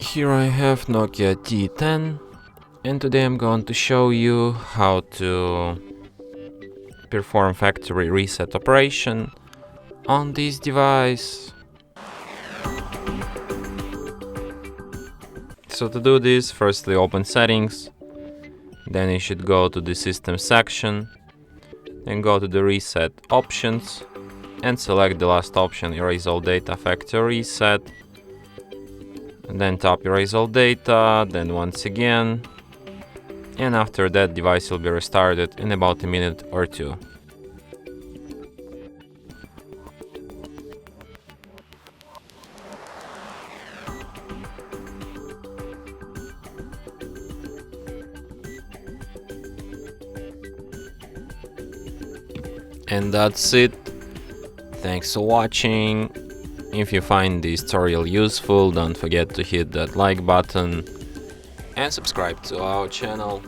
Here I have Nokia T10, and today I'm going to show you how to perform factory reset operation on this device. So to do this, firstly open settings, then you should go to the system section, then go to the reset options and select the last option, erase all data factory reset. And then tap erase all data, then once again, and after that device will be restarted in about a minute or two. And that's it. Thanks for watching. If you find this tutorial useful, don't forget to hit that like button and subscribe to our channel.